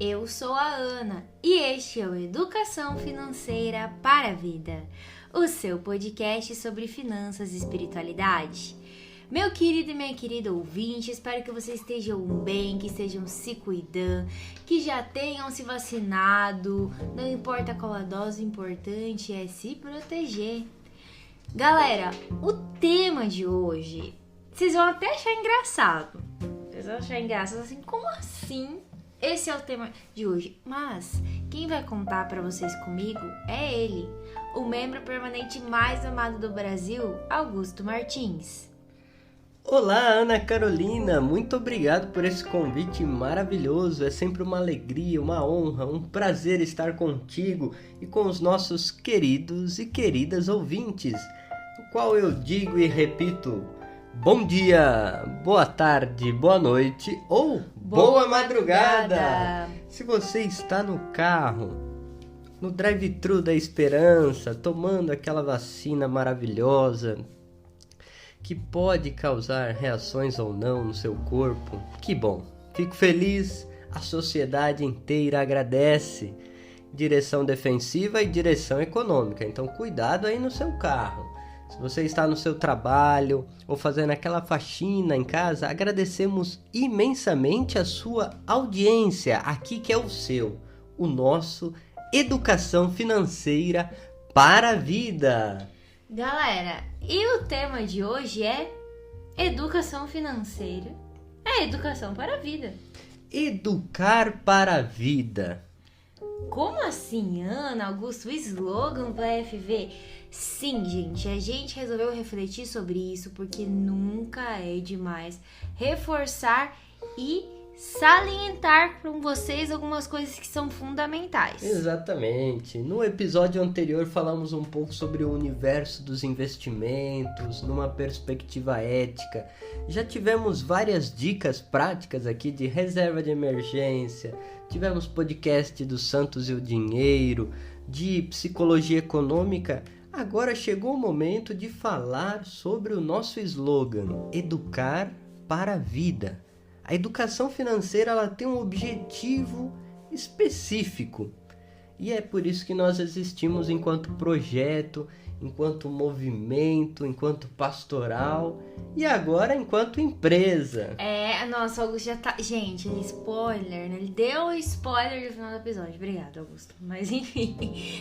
Eu sou a Ana e este é o Educação Financeira para a Vida, o seu podcast sobre finanças e espiritualidade. Meu querido e minha querida ouvinte, espero que vocês estejam bem, que estejam se cuidando, que já tenham se vacinado, não importa qual a dose, o importante é se proteger. Galera, o tema de hoje, vocês vão até achar engraçado. Vocês vão achar engraçado assim, como assim? Esse é o tema de hoje, mas quem vai contar pra vocês comigo é ele, o membro permanente mais amado do Brasil, Augusto Martins. Olá, Ana Carolina, muito obrigado por esse convite maravilhoso. É sempre uma alegria, uma honra, um prazer estar contigo e com os nossos queridos e queridas ouvintes, no qual eu digo e repito: bom dia, boa tarde, boa noite ou boa madrugada! Se você está no carro, no drive-thru da esperança, tomando aquela vacina maravilhosa que pode causar reações ou não no seu corpo, que bom! Fico feliz, a sociedade inteira agradece. Direção defensiva e direção econômica, então cuidado aí no seu carro. Se você está no seu trabalho ou fazendo aquela faxina em casa, agradecemos imensamente a sua audiência, aqui que é o nosso Educação Financeira para a Vida. Galera, e o tema de hoje é educação financeira, é educação para a vida. Educar para a vida. Como assim, Ana, Augusto, o slogan do FV? Sim, gente, a gente resolveu refletir sobre isso porque nunca é demais reforçar e salientar com vocês algumas coisas que são fundamentais. Exatamente. No episódio anterior falamos um pouco sobre o universo dos investimentos, numa perspectiva ética. Já tivemos várias dicas práticas aqui de reserva de emergência, tivemos podcast do Santos e o Dinheiro, de psicologia econômica. Agora chegou o momento de falar sobre o nosso slogan, Educar para a Vida. A educação financeira ela tem um objetivo específico e é por isso que nós existimos enquanto projeto, enquanto movimento, enquanto pastoral e agora enquanto empresa. Nossa, o Augusto já tá... Gente, spoiler, né? Ele deu spoiler no final do episódio. Obrigada, Augusto. Mas enfim,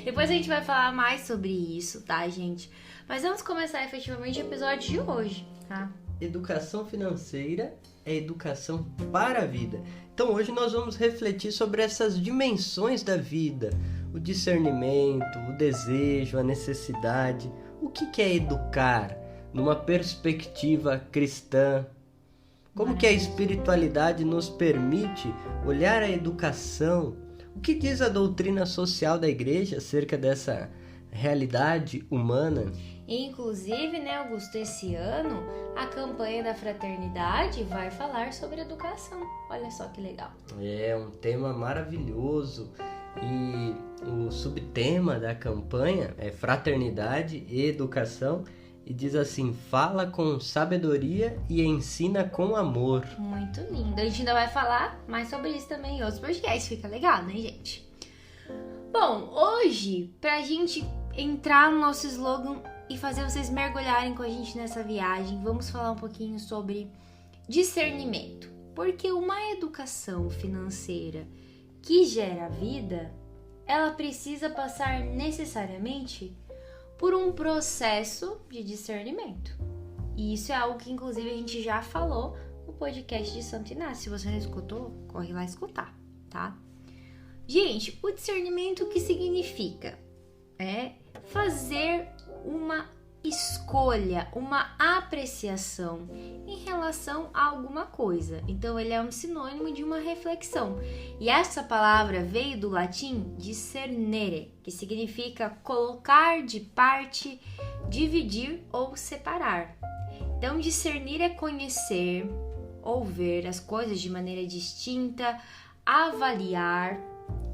depois a gente vai falar mais sobre isso, tá, gente? Mas vamos começar efetivamente o episódio de hoje, tá? Educação financeira é educação para a vida. Então hoje nós vamos refletir sobre essas dimensões da vida, o discernimento, o desejo, a necessidade. O que é educar numa perspectiva cristã? Como que a espiritualidade nos permite olhar a educação? O que diz a doutrina social da igreja acerca dessa realidade humana? Inclusive, né, Augusto, esse ano a campanha da fraternidade vai falar sobre educação. Olha só que legal. É um tema maravilhoso e o subtema da campanha é fraternidade e educação e diz assim: fala com sabedoria e ensina com amor. Muito lindo. A gente ainda vai falar mais sobre isso também em outros podcasts. Fica legal, né, gente? Bom, hoje, pra gente entrar no nosso slogan e fazer vocês mergulharem com a gente nessa viagem, vamos falar um pouquinho sobre discernimento. Porque uma educação financeira que gera vida, ela precisa passar necessariamente por um processo de discernimento. E isso é algo que, inclusive, a gente já falou no podcast de Santo Inácio. Se você não escutou, corre lá escutar, tá? Gente, o discernimento, o que significa? É fazer uma escolha, uma apreciação em relação a alguma coisa. Então, ele é um sinônimo de uma reflexão. E essa palavra veio do latim discernere, que significa colocar de parte, dividir ou separar. Então, discernir é conhecer ou ver as coisas de maneira distinta, avaliar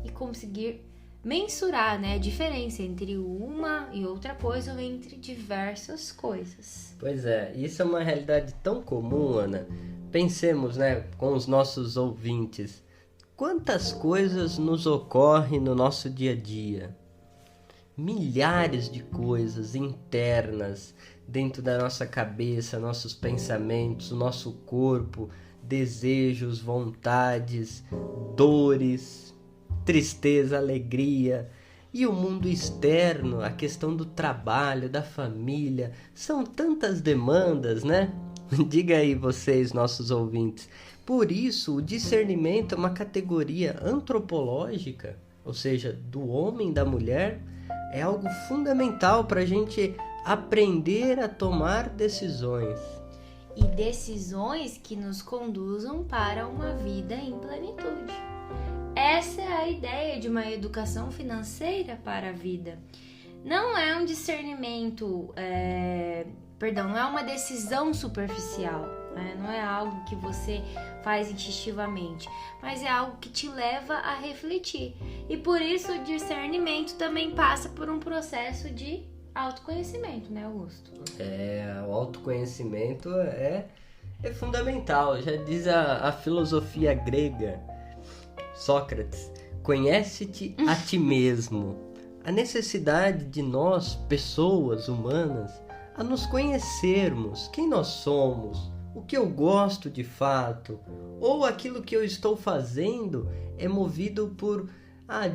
e conseguir mensurar, né, a diferença entre uma e outra coisa ou entre diversas coisas. Pois é, isso é uma realidade tão comum, Ana. Pensemos, né, com os nossos ouvintes, quantas coisas nos ocorrem no nosso dia a dia. Milhares de coisas internas dentro da nossa cabeça, nossos pensamentos, o nosso corpo, desejos, vontades, dores, tristeza, alegria. E o mundo externo, a questão do trabalho, da família, são tantas demandas, né? Diga aí vocês, nossos ouvintes. Por isso, o discernimento é uma categoria antropológica, ou seja, do homem e da mulher, é algo fundamental para a gente aprender a tomar decisões. E decisões que nos conduzam para uma vida em plenitude. Essa é a ideia de uma educação financeira para a vida. Não é um discernimento, não é uma decisão superficial, né? Não é algo que você faz instintivamente, mas é algo que te leva a refletir. E por isso o discernimento também passa por um processo de autoconhecimento, né, Augusto? O autoconhecimento é fundamental. Já diz a filosofia grega, Sócrates, conhece-te a ti mesmo. A necessidade de nós, pessoas humanas, a nos conhecermos, quem nós somos, o que eu gosto de fato, ou aquilo que eu estou fazendo é movido por,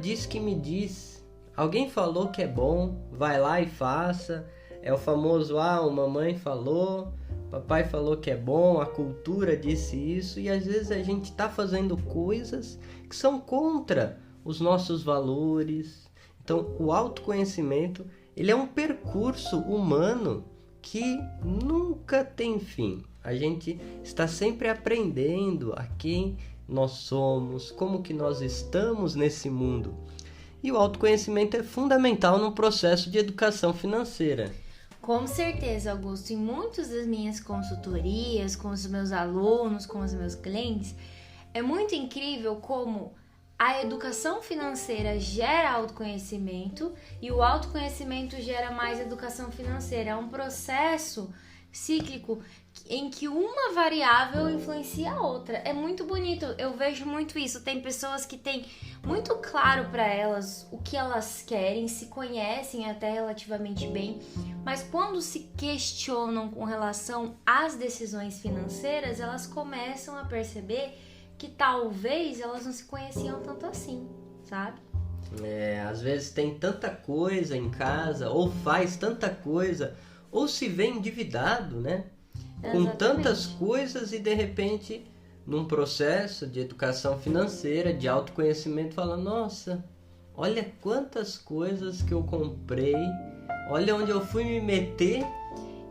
diz que me diz. Alguém falou que é bom, vai lá e faça. É o famoso, mamãe falou, papai falou que é bom, a cultura disse isso. E às vezes a gente está fazendo coisas que são contra os nossos valores. Então, o autoconhecimento, ele é um percurso humano que nunca tem fim. A gente está sempre aprendendo a quem nós somos, como que nós estamos nesse mundo. E o autoconhecimento é fundamental no processo de educação financeira. Com certeza, Augusto. Em muitas das minhas consultorias, com os meus alunos, com os meus clientes, é muito incrível como a educação financeira gera autoconhecimento e o autoconhecimento gera mais educação financeira. É um processo cíclico em que uma variável influencia a outra. É muito bonito, eu vejo muito isso. Tem pessoas que têm muito claro para elas o que elas querem, se conhecem até relativamente bem, mas quando se questionam com relação às decisões financeiras, elas começam a perceber que talvez elas não se conheciam tanto assim, sabe? Às vezes tem tanta coisa em casa, ou faz tanta coisa, ou se vê endividado, né? Com Exatamente. tantas coisas e de repente, num processo de educação financeira, de autoconhecimento, fala, nossa, olha quantas coisas que eu comprei, olha onde eu fui me meter.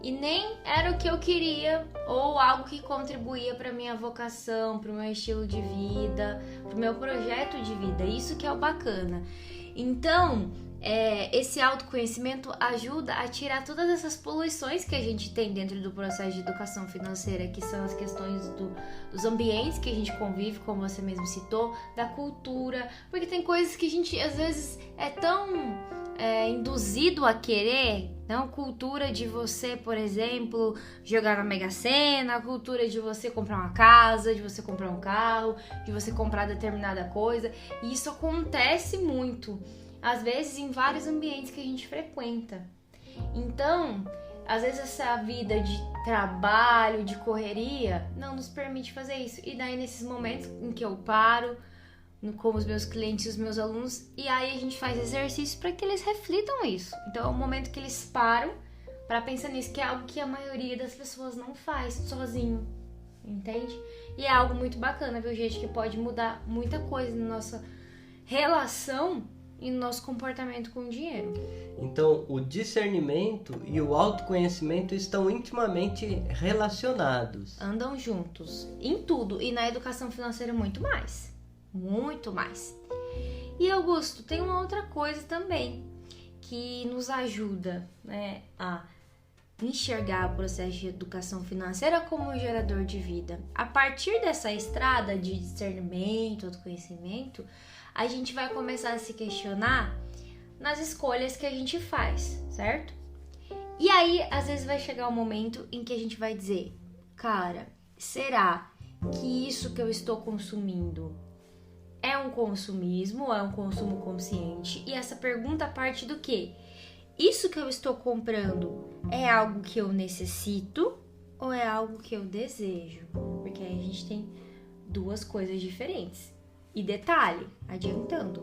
E nem era o que eu queria, ou algo que contribuía para minha vocação, para o meu estilo de vida, para o meu projeto de vida. Isso que é o bacana. Então, esse autoconhecimento ajuda a tirar todas essas poluições que a gente tem dentro do processo de educação financeira, que são as questões dos ambientes que a gente convive, como você mesmo citou, da cultura, porque tem coisas que a gente às vezes é tão induzido a querer. Não, cultura de você, por exemplo, jogar na Mega Sena, a cultura de você comprar uma casa, de você comprar um carro, de você comprar determinada coisa. E isso acontece muito, às vezes em vários ambientes que a gente frequenta. Então, às vezes essa vida de trabalho, de correria, não nos permite fazer isso. E daí nesses momentos em que eu paro com os meus clientes e os meus alunos, e aí a gente faz exercícios para que eles reflitam isso. Então é um momento que eles param para pensar nisso, que é algo que a maioria das pessoas não faz sozinho, entende? E é algo muito bacana, viu, gente, que pode mudar muita coisa na nossa relação e no nosso comportamento com o dinheiro. Então, o discernimento e o autoconhecimento estão intimamente relacionados. Andam juntos em tudo, e na educação financeira muito mais. Muito mais. E Augusto, tem uma outra coisa também que nos ajuda, né, a enxergar o processo de educação financeira como um gerador de vida. A partir dessa estrada de discernimento, autoconhecimento, a gente vai começar a se questionar nas escolhas que a gente faz, certo? E aí, às vezes vai chegar um momento em que a gente vai dizer, cara, será que isso que eu estou consumindo é um consumismo, é um consumo consciente? E essa pergunta parte do quê? Isso que eu estou comprando é algo que eu necessito ou é algo que eu desejo? Porque aí a gente tem duas coisas diferentes. E detalhe, adiantando,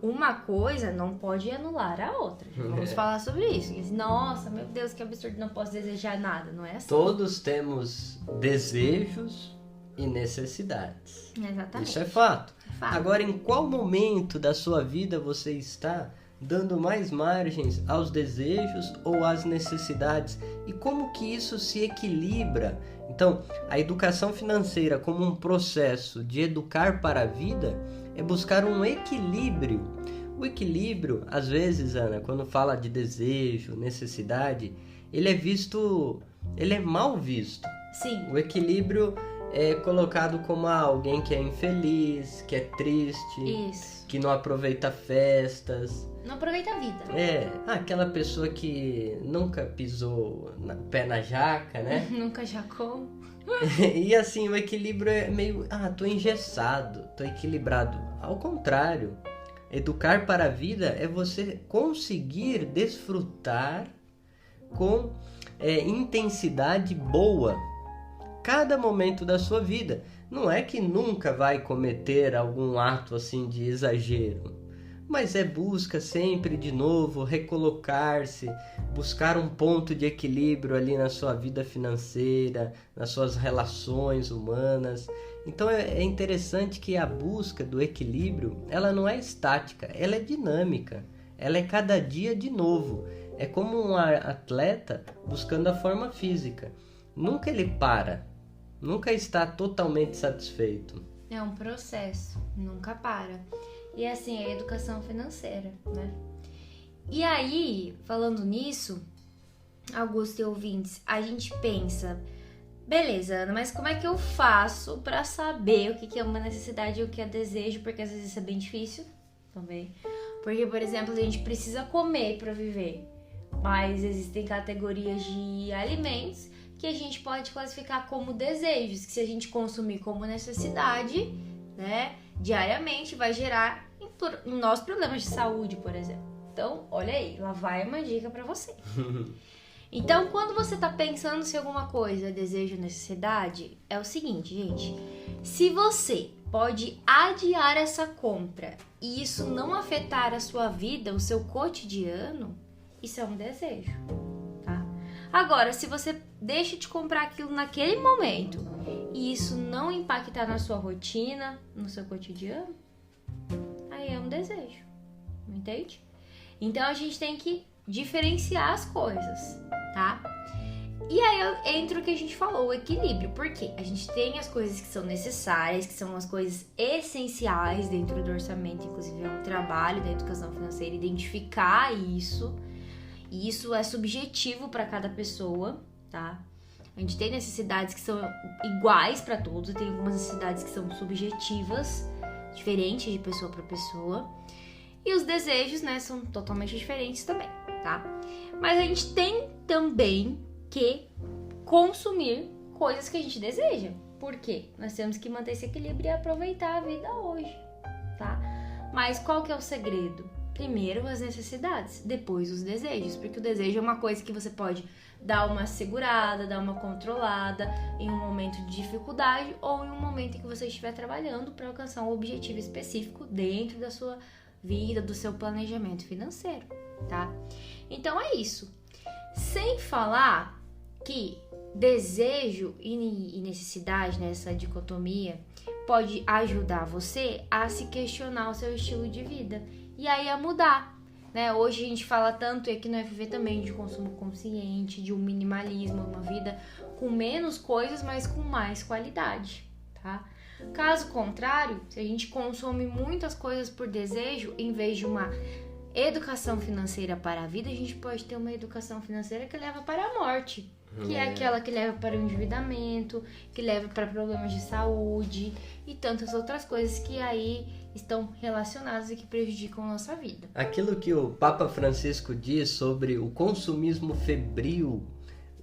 uma coisa não pode anular a outra. Vamos falar sobre isso. Nossa, meu Deus, que absurdo, não posso desejar nada. Não é assim. Todos temos desejos e necessidades. Exatamente. Isso é fato. Fato. Agora, em qual momento da sua vida você está dando mais margens aos desejos ou às necessidades? E como que isso se equilibra? Então, a educação financeira como um processo de educar para a vida é buscar um equilíbrio. O equilíbrio, às vezes, Ana, quando fala de desejo, necessidade, ele é mal visto. Sim. O equilíbrio é colocado como alguém que é infeliz, que é triste, Isso. que não aproveita festas. Não aproveita a vida. Aquela pessoa que nunca pisou pé na jaca, né? Nunca jacou. E assim, o equilíbrio é meio, tô engessado, tô equilibrado. Ao contrário, educar para a vida é você conseguir desfrutar com intensidade boa cada momento da sua vida. Não é que nunca vai cometer algum ato assim de exagero, mas busca sempre de novo recolocar-se, buscar um ponto de equilíbrio ali na sua vida financeira, nas suas relações humanas. Então é interessante que a busca do equilíbrio, ela não é estática, ela é dinâmica, ela é cada dia de novo. É como um atleta buscando a forma física. Nunca ele para, nunca está totalmente satisfeito. É um processo, nunca para. E assim, é a educação financeira, né? E aí, falando nisso, Augusto e ouvintes, a gente pensa, beleza, Ana, mas como é que eu faço pra saber o que é uma necessidade e o que é desejo? Porque às vezes isso é bem difícil também. Porque, por exemplo, a gente precisa comer pra viver, mas existem categorias de alimentos que a gente pode classificar como desejos, que se a gente consumir como necessidade, né, diariamente vai gerar em nós problemas de saúde, por exemplo. Então, olha aí, lá vai uma dica pra você. Então, quando você tá pensando se alguma coisa é desejo ou necessidade, é o seguinte, gente. Se você pode adiar essa compra e isso não afetar a sua vida, o seu cotidiano, isso é um desejo, tá? Agora, se você deixa de comprar aquilo naquele momento e isso não impactar na sua rotina, no seu cotidiano, aí é um desejo, entende? Então a gente tem que diferenciar as coisas, tá? E aí entra o que a gente falou, o equilíbrio. Por quê? A gente tem as coisas que são necessárias, que são as coisas essenciais dentro do orçamento, inclusive é um trabalho da educação financeira identificar isso. E isso é subjetivo para cada pessoa, tá? A gente tem necessidades que são iguais para todos, tem algumas necessidades que são subjetivas, diferentes de pessoa para pessoa. E os desejos, né, são totalmente diferentes também, tá? Mas a gente tem também que consumir coisas que a gente deseja. Por quê? Nós temos que manter esse equilíbrio e aproveitar a vida hoje, tá? Mas qual que é o segredo? Primeiro as necessidades, depois os desejos, porque o desejo é uma coisa que você pode dar uma segurada, dar uma controlada em um momento de dificuldade ou em um momento em que você estiver trabalhando para alcançar um objetivo específico dentro da sua vida, do seu planejamento financeiro, tá? Então é isso. Sem falar que desejo e necessidade, nessa dicotomia, pode ajudar você a se questionar o seu estilo de vida e aí a mudar, né? Hoje a gente fala tanto, e aqui no FV também, de consumo consciente, de um minimalismo, uma vida com menos coisas, mas com mais qualidade, tá? Caso contrário, se a gente consome muitas coisas por desejo, em vez de uma educação financeira para a vida, a gente pode ter uma educação financeira que leva para a morte, que é aquela que leva para o endividamento, que leva para problemas de saúde e tantas outras coisas que aí estão relacionadas e que prejudicam a nossa vida. Aquilo que o Papa Francisco diz sobre o consumismo febril,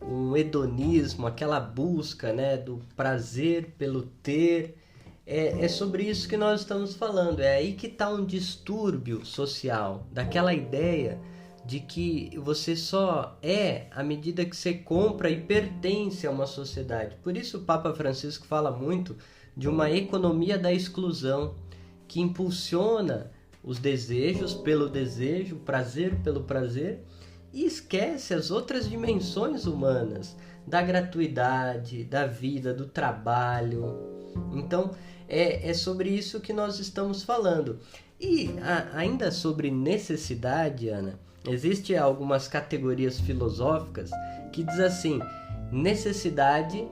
o hedonismo, aquela busca, né, do prazer pelo ter, É sobre isso que nós estamos falando. É aí que está um distúrbio social, daquela ideia de que você só é à medida que você compra e pertence a uma sociedade. Por isso o Papa Francisco fala muito de uma economia da exclusão, que impulsiona os desejos pelo desejo, o prazer pelo prazer, e esquece as outras dimensões humanas, da gratuidade, da vida, do trabalho. Então, é sobre isso que nós estamos falando. E ainda sobre necessidade, Ana, existem algumas categorias filosóficas que diz assim, necessidade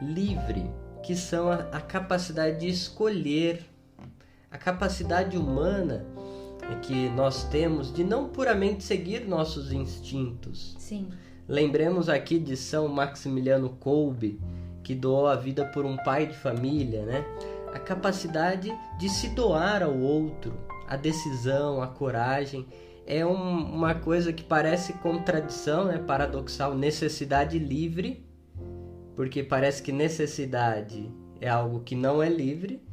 livre, que são a capacidade de escolher, a capacidade humana que nós temos de não puramente seguir nossos instintos. Sim. Lembremos aqui de São Maximiliano Kolbe, que doou a vida por um pai de família, né? A capacidade de se doar ao outro, a decisão, a coragem, é uma coisa que parece contradição, né? Paradoxal, necessidade livre, porque parece que necessidade é algo que não é livre,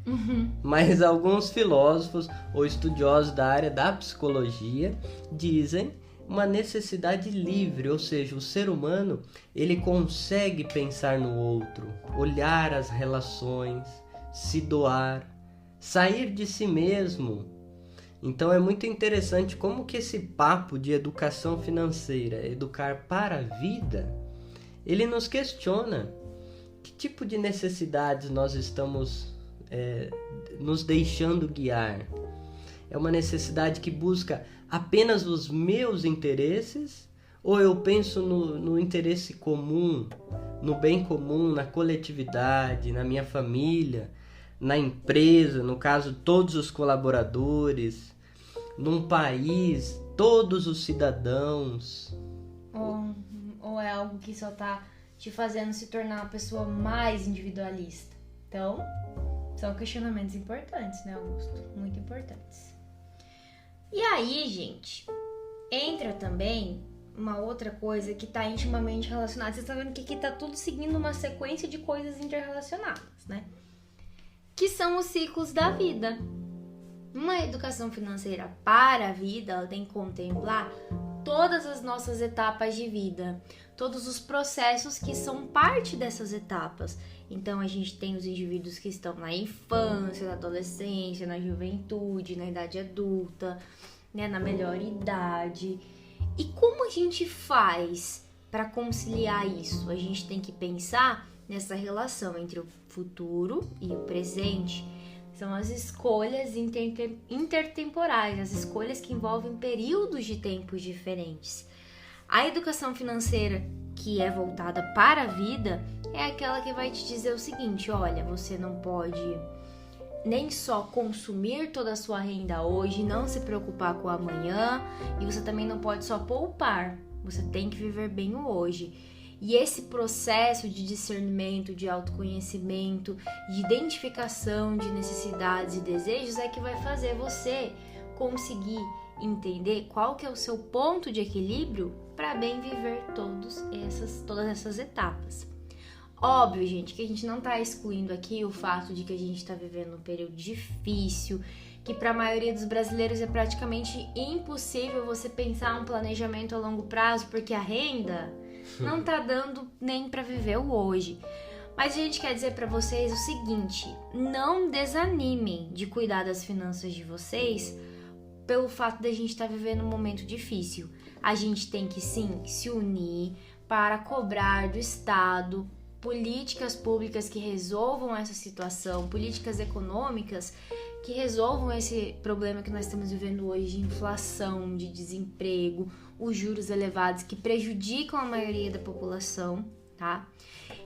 mas alguns filósofos ou estudiosos da área da psicologia dizem uma necessidade livre, ou seja, o ser humano ele consegue pensar no outro, olhar as relações, se doar, sair de si mesmo. Então é muito interessante como que esse papo de educação financeira, educar para a vida, ele nos questiona que tipo de necessidades nós estamos nos deixando guiar. É uma necessidade que busca apenas os meus interesses, ou eu penso no interesse comum, no bem comum, na coletividade, na minha família, na empresa, no caso todos os colaboradores, num país, todos os cidadãos. Ou é algo que só está te fazendo se tornar uma pessoa mais individualista. Então, são questionamentos importantes, né, Augusto? Muito importantes. E aí, gente, entra também uma outra coisa que está intimamente relacionada. Vocês estão vendo que aqui está tudo seguindo uma sequência de coisas interrelacionadas, né? Que são os ciclos da vida. Uma educação financeira para a vida, ela tem que contemplar todas as nossas etapas de vida, todos os processos que são parte dessas etapas. Então, a gente tem os indivíduos que estão na infância, na adolescência, na juventude, na idade adulta, né, na melhor idade. E como a gente faz para conciliar isso? A gente tem que pensar nessa relação entre o futuro e o presente. São as escolhas intertemporais, as escolhas que envolvem períodos de tempos diferentes. A educação financeira que é voltada para a vida é aquela que vai te dizer o seguinte: olha, você não pode nem só consumir toda a sua renda hoje, não se preocupar com o amanhã, e você também não pode só poupar, você tem que viver bem o hoje. E esse processo de discernimento, de autoconhecimento, de identificação de necessidades e desejos é que vai fazer você conseguir entender qual que é o seu ponto de equilíbrio para bem viver todas essas etapas. Óbvio, gente, que a gente não está excluindo aqui o fato de que a gente está vivendo um período difícil, que para a maioria dos brasileiros é praticamente impossível você pensar um planejamento a longo prazo, porque a renda não tá dando nem para viver o hoje. Mas a gente quer dizer para vocês o seguinte: não desanimem de cuidar das finanças de vocês pelo fato de a gente estar vivendo um momento difícil. A gente tem que sim se unir para cobrar do Estado políticas públicas que resolvam essa situação, políticas econômicas que resolvam esse problema que nós estamos vivendo hoje de inflação, de desemprego, os juros elevados que prejudicam a maioria da população, tá?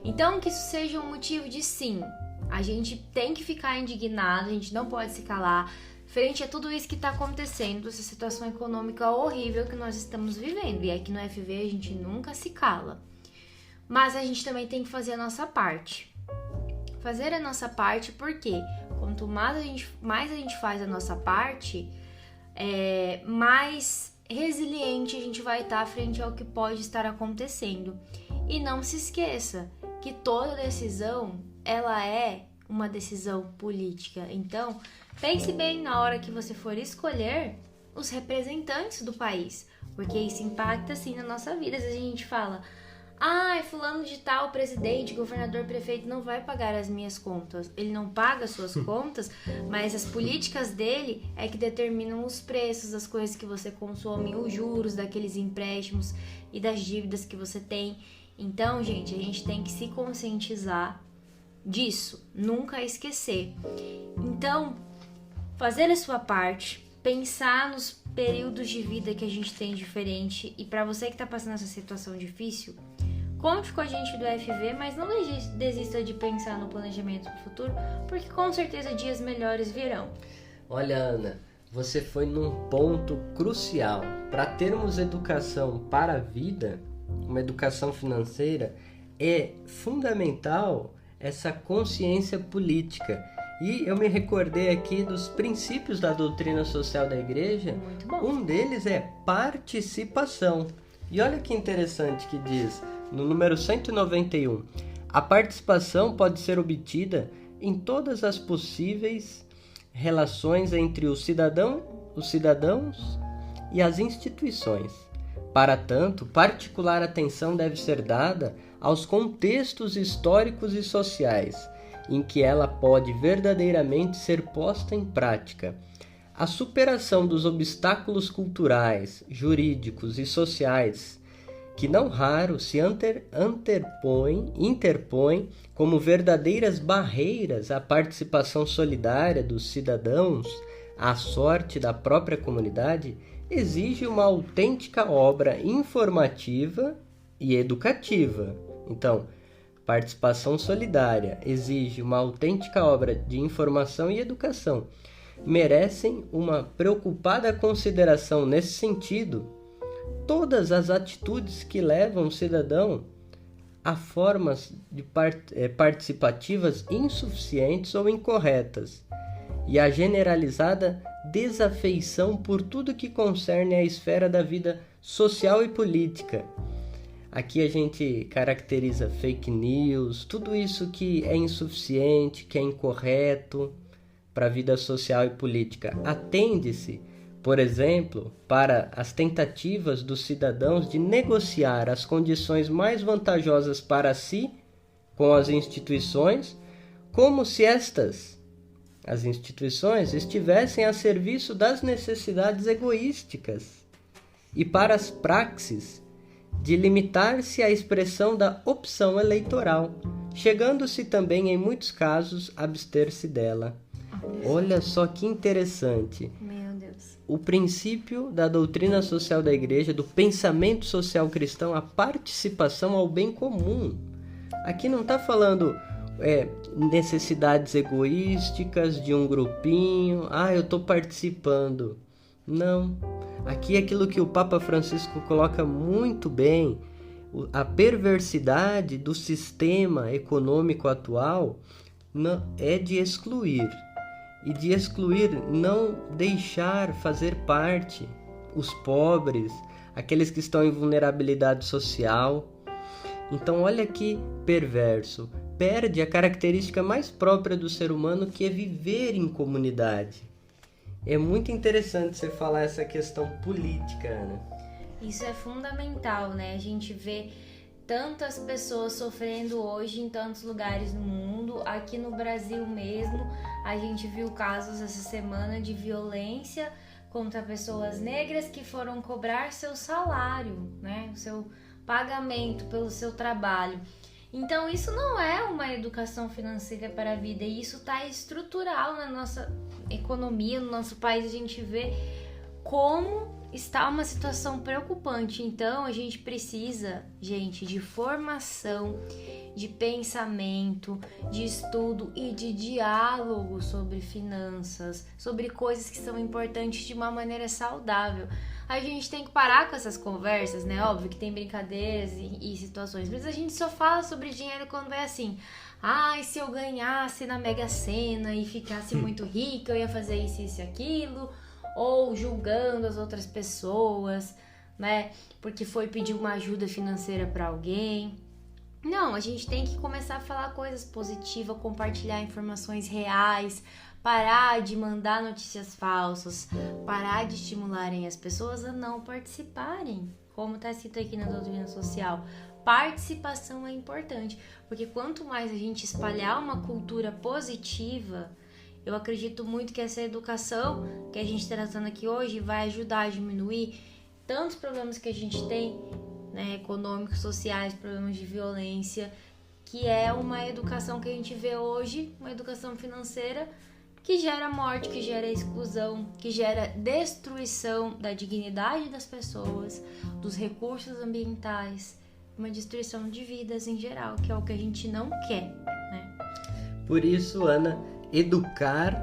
Então, que isso seja um motivo de sim, a gente tem que ficar indignado, a gente não pode se calar frente a tudo isso que está acontecendo, essa situação econômica horrível que nós estamos vivendo. E aqui no FV a gente nunca se cala. Mas a gente também tem que fazer a nossa parte. Fazer a nossa parte porque quanto mais a gente faz a nossa parte, mais resiliente a gente vai estar frente ao que pode estar acontecendo. E não se esqueça que toda decisão, ela é uma decisão política. Então, pense bem na hora que você for escolher os representantes do país, porque isso impacta sim na nossa vida. Às vezes a gente fala, fulano de tal, presidente, governador, prefeito, não vai pagar as minhas contas. Ele não paga as suas contas, mas as políticas dele é que determinam os preços das coisas que você consome, os juros daqueles empréstimos e das dívidas que você tem. Então, gente, a gente tem que se conscientizar disso, nunca esquecer. Então, fazer a sua parte, pensar nos períodos de vida que a gente tem diferente, e para você que está passando essa situação difícil, conte com a gente do FV, mas não desista de pensar no planejamento do futuro, porque com certeza dias melhores virão. Olha, Ana, você foi num ponto crucial. Para termos educação para a vida, uma educação financeira, é fundamental essa consciência política. E eu me recordei aqui dos princípios da doutrina social da igreja. Muito bom. Um deles é participação. E olha que interessante que diz, no número 191, a participação pode ser obtida em todas as possíveis relações entre os cidadãos e as instituições. Para tanto, particular atenção deve ser dada aos contextos históricos e sociais em que ela pode verdadeiramente ser posta em prática. A superação dos obstáculos culturais, jurídicos e sociais, que não raro se interpõem como verdadeiras barreiras à participação solidária dos cidadãos à sorte da própria comunidade, exige uma autêntica obra informativa e educativa. Então, participação solidária exige uma autêntica obra de informação e educação. Merecem uma preocupada consideração nesse sentido todas as atitudes que levam o cidadão a formas de participativas insuficientes ou incorretas e a generalizada desafeição por tudo que concerne a esfera da vida social e política. Aqui a gente caracteriza fake news, tudo isso que é insuficiente, que é incorreto para a vida social e política. Atende-se, por exemplo, para as tentativas dos cidadãos de negociar as condições mais vantajosas para si com as instituições, como se as instituições, estivessem a serviço das necessidades egoísticas, e para as praxes de limitar-se à expressão da opção eleitoral, chegando-se também, em muitos casos, a abster-se dela. Olha só que interessante. Meu Deus. O princípio da doutrina social da igreja, do pensamento social cristão, a participação ao bem comum. Aqui não está falando necessidades egoísticas de um grupinho, eu estou participando. Não. Aqui é aquilo que o Papa Francisco coloca muito bem, a perversidade do sistema econômico atual é de excluir. E de excluir, não deixar fazer parte os pobres, aqueles que estão em vulnerabilidade social. Então olha que perverso, perde a característica mais própria do ser humano, que é viver em comunidade. É muito interessante você falar essa questão política, Ana. Isso é fundamental, né? A gente vê tantas pessoas sofrendo hoje em tantos lugares no mundo. Aqui no Brasil mesmo, a gente viu casos essa semana de violência contra pessoas negras que foram cobrar seu salário, né? O seu pagamento pelo seu trabalho. Então isso não é uma educação financeira para a vida, e isso está estrutural na nossa economia, no nosso país. A gente vê como está uma situação preocupante. Então a gente precisa, gente, de formação, de pensamento, de estudo e de diálogo sobre finanças, sobre coisas que são importantes de uma maneira saudável. A gente tem que parar com essas conversas, né? Óbvio que tem brincadeiras e situações, mas a gente só fala sobre dinheiro quando é assim: se eu ganhasse na Mega Sena e ficasse muito rica, eu ia fazer isso, isso e aquilo. Ou julgando as outras pessoas, né? Porque foi pedir uma ajuda financeira para alguém. Não, a gente tem que começar a falar coisas positivas, compartilhar informações reais, parar de mandar notícias falsas, parar de estimularem as pessoas a não participarem. Como está escrito aqui na doutrina social, participação é importante, porque quanto mais a gente espalhar uma cultura positiva, eu acredito muito que essa educação que a gente está tratando aqui hoje vai ajudar a diminuir tantos problemas que a gente tem, né, econômicos, sociais, problemas de violência, que é uma educação que a gente vê hoje, uma educação financeira que gera morte, que gera exclusão, que gera destruição da dignidade das pessoas, dos recursos ambientais, uma destruição de vidas em geral, que é o que a gente não quer, né? Por isso, Ana, educar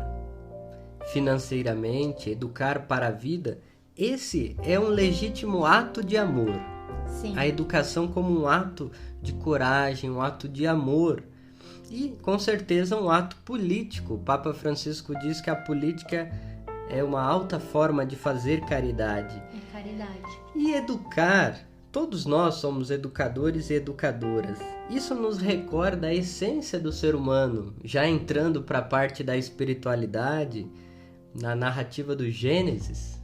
financeiramente, educar para a vida, esse é um legítimo ato de amor. Sim. A educação como um ato de coragem, um ato de amor e, com certeza, um ato político. O Papa Francisco diz que a política é uma alta forma de fazer caridade. É caridade. E educar, todos nós somos educadores e educadoras. Isso nos recorda a essência do ser humano. Já entrando para a parte da espiritualidade, na narrativa do Gênesis,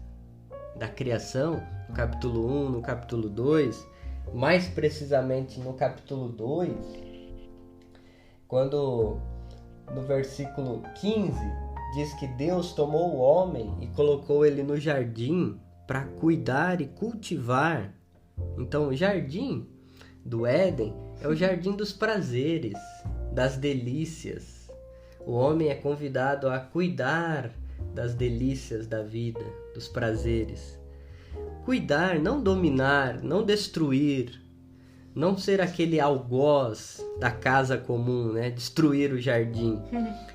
da criação, no capítulo 1, no capítulo 2, mais precisamente no capítulo 2, quando no versículo 15 diz que Deus tomou o homem e colocou ele no jardim para cuidar e cultivar. Então, o jardim do Éden é o jardim dos prazeres, das delícias. O homem é convidado a cuidar das delícias da vida, dos prazeres. Cuidar, não dominar, não destruir, não ser aquele algoz da casa comum, né? Destruir o jardim.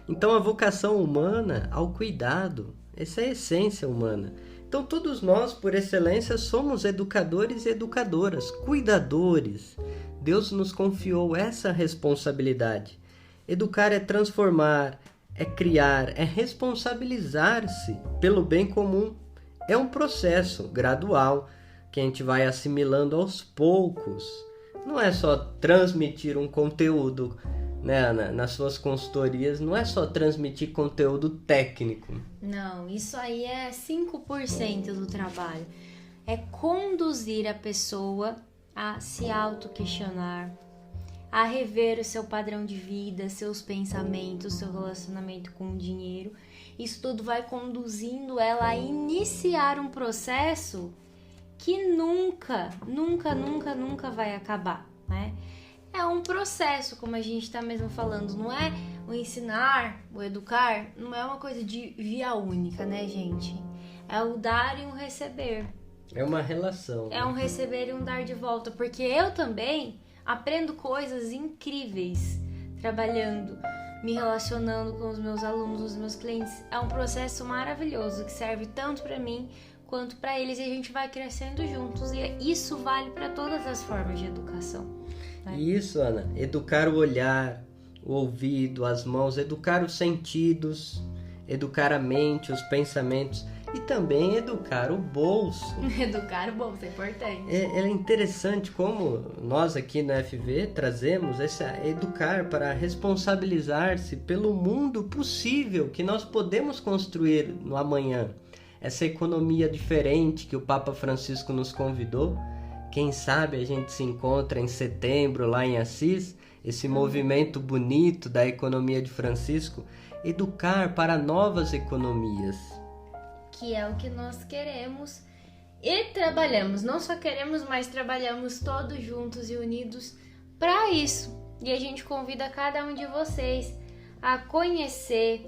Então a vocação humana ao cuidado, essa é a essência humana. Então todos nós, por excelência, somos educadores e educadoras, cuidadores. Deus nos confiou essa responsabilidade. Educar é transformar, é criar, é responsabilizar-se pelo bem comum. É um processo gradual que a gente vai assimilando aos poucos. Não é só transmitir um conteúdo, né, Ana? Nas suas consultorias, não é só transmitir conteúdo técnico. Não, isso aí é 5% do trabalho. É conduzir a pessoa a se auto-questionar, a rever o seu padrão de vida, seus pensamentos, seu relacionamento com o dinheiro. Isso tudo vai conduzindo ela a iniciar um processo que nunca vai acabar, né? É um processo, como a gente está mesmo falando, não é o ensinar, o educar, não é uma coisa de via única, né, gente? É o dar e o receber. É uma relação. É um receber e um dar de volta, porque eu também aprendo coisas incríveis trabalhando, me relacionando com os meus alunos, os meus clientes. É um processo maravilhoso que serve tanto para mim quanto para eles, e a gente vai crescendo juntos, e isso vale para todas as formas de educação, né? Isso, Ana, educar o olhar, o ouvido, as mãos, educar os sentidos, educar a mente, os pensamentos e também educar o bolso. Educar o bolso é importante. É interessante como nós aqui na FV trazemos essa educar para responsabilizar-se pelo mundo possível que nós podemos construir no amanhã. Essa economia diferente que o Papa Francisco nos convidou. Quem sabe a gente se encontra em setembro lá em Assis, esse movimento bonito da economia de Francisco, educar para novas economias. Que é o que nós queremos e trabalhamos. Não só queremos, mas trabalhamos todos juntos e unidos para isso. E a gente convida cada um de vocês a conhecer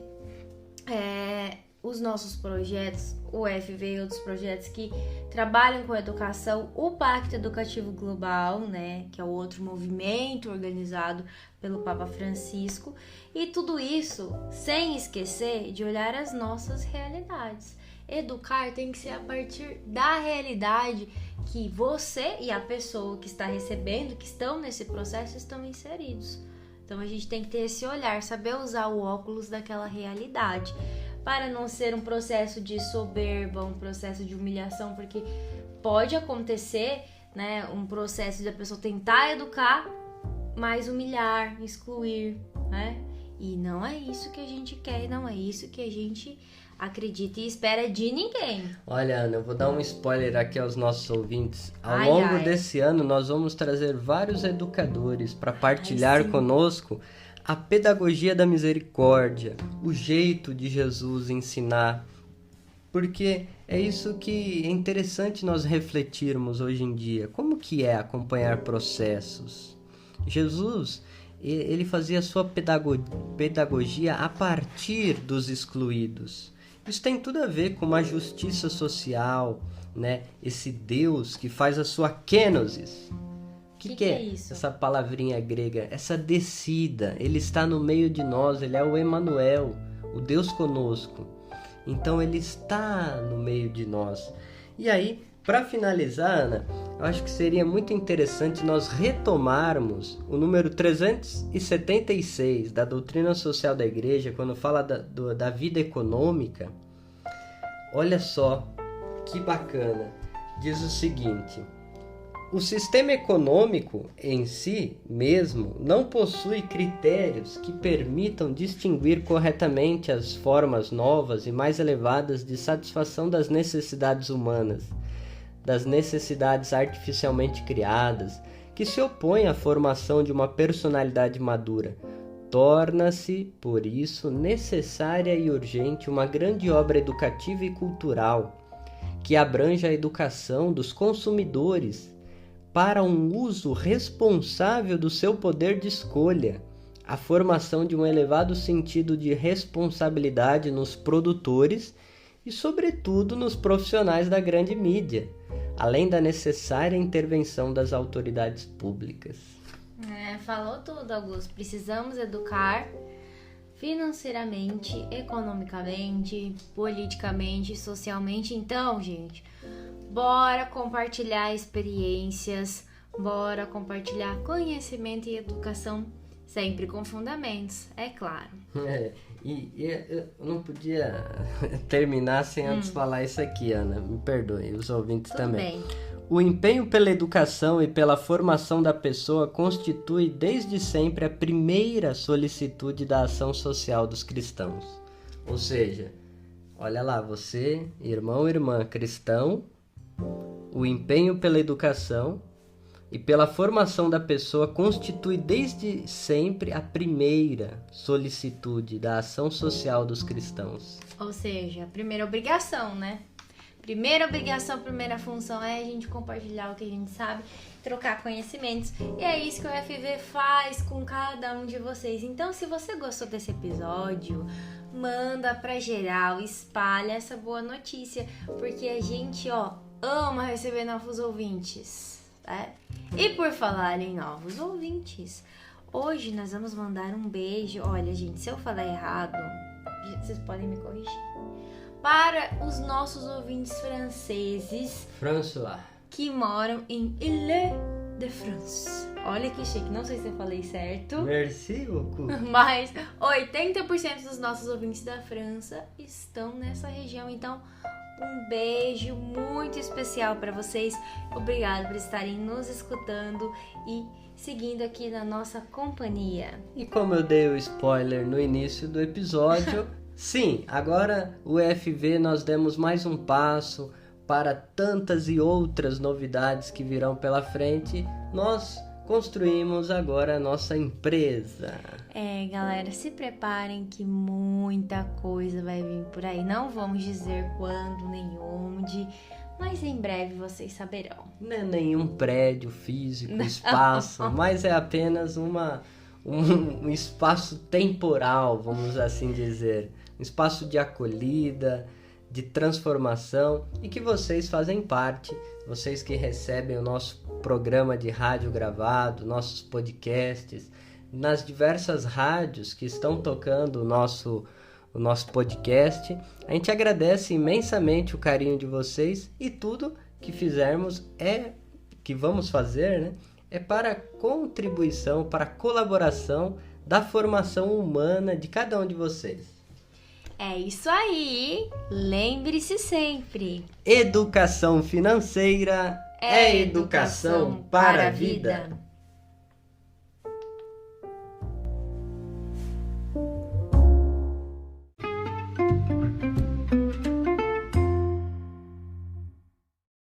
os nossos projetos, o FV e outros projetos que trabalham com educação, o Pacto Educativo Global, né, que é o outro movimento organizado pelo Papa Francisco, e tudo isso sem esquecer de olhar as nossas realidades. Educar tem que ser a partir da realidade que você e a pessoa que está recebendo, que estão nesse processo, estão inseridos. Então a gente tem que ter esse olhar, saber usar o óculos daquela realidade, para não ser um processo de soberba, um processo de humilhação, porque pode acontecer, né, um processo de a pessoa tentar educar mais humilhar, excluir, né? E não é isso que a gente quer, não é isso que a gente acredita e espera de ninguém. Olha, Ana, eu vou dar um spoiler aqui aos nossos ouvintes. Ao longo desse ano, nós vamos trazer vários educadores para partilhar conosco a pedagogia da misericórdia, o jeito de Jesus ensinar. Porque é isso que é interessante nós refletirmos hoje em dia. Como que é acompanhar processos? Jesus, ele fazia a sua pedagogia a partir dos excluídos. Isso tem tudo a ver com uma justiça social, né? Esse Deus que faz a sua kenosis. O que é isso? Essa palavrinha grega, essa descida. Ele está no meio de nós, ele é o Emanuel, o Deus conosco. Então ele está no meio de nós. E aí, para finalizar, Ana, eu acho que seria muito interessante nós retomarmos o número 376 da doutrina social da igreja, quando fala da vida econômica. Olha só que bacana. Diz o seguinte: o sistema econômico em si mesmo não possui critérios que permitam distinguir corretamente as formas novas e mais elevadas de satisfação das necessidades humanas, das necessidades artificialmente criadas, que se opõem à formação de uma personalidade madura. Torna-se, por isso, necessária e urgente uma grande obra educativa e cultural, que abranja a educação dos consumidores para um uso responsável do seu poder de escolha, a formação de um elevado sentido de responsabilidade nos produtores e, sobretudo, nos profissionais da grande mídia, além da necessária intervenção das autoridades públicas. Falou tudo, Augusto. Precisamos educar financeiramente, economicamente, politicamente, socialmente. Então, gente, bora compartilhar experiências, bora compartilhar conhecimento e educação, sempre com fundamentos, é claro. E eu não podia terminar sem antes falar isso aqui, Ana. Me perdoe, os ouvintes Tudo também. Bem. O empenho pela educação e pela formação da pessoa constitui desde sempre a primeira solicitude da ação social dos cristãos. Ou seja, olha lá, você, irmão e irmã cristão, o empenho pela educação e pela formação da pessoa constitui desde sempre a primeira solicitude da ação social dos cristãos. Ou seja, a primeira obrigação, né? Primeira obrigação, primeira função é a gente compartilhar o que a gente sabe, trocar conhecimentos. E é isso que o FV faz com cada um de vocês. Então, se você gostou desse episódio, manda pra geral, espalha essa boa notícia, porque a gente, ama receber novos ouvintes, tá? E por falar em novos ouvintes, hoje nós vamos mandar um beijo. Olha, gente, se eu falar errado, vocês podem me corrigir. Para os nossos ouvintes franceses, François, que moram em Ile-de-France. Olha que chique, não sei se eu falei certo. Merci beaucoup. Mas 80% dos nossos ouvintes da França estão nessa região. Então, um beijo muito especial para vocês. Obrigado por estarem nos escutando e seguindo aqui na nossa companhia. E como eu dei o spoiler no início do episódio, sim, agora o FV nós demos mais um passo para tantas e outras novidades que virão pela frente. Nós construímos agora a nossa empresa. Galera, se preparem que muita coisa vai vir por aí. Não vamos dizer quando nem onde, mas em breve vocês saberão. Não é nenhum prédio físico, espaço, mas é apenas um espaço temporal, vamos assim dizer. Um espaço de acolhida, de transformação e que vocês fazem parte, vocês que recebem o nosso programa de rádio gravado, nossos podcasts, nas diversas rádios que estão tocando o nosso podcast. A gente agradece imensamente o carinho de vocês e tudo que fizermos que vamos fazer, né? É para contribuição, para colaboração da formação humana de cada um de vocês. É isso aí! Lembre-se sempre! Educação financeira é educação para a vida.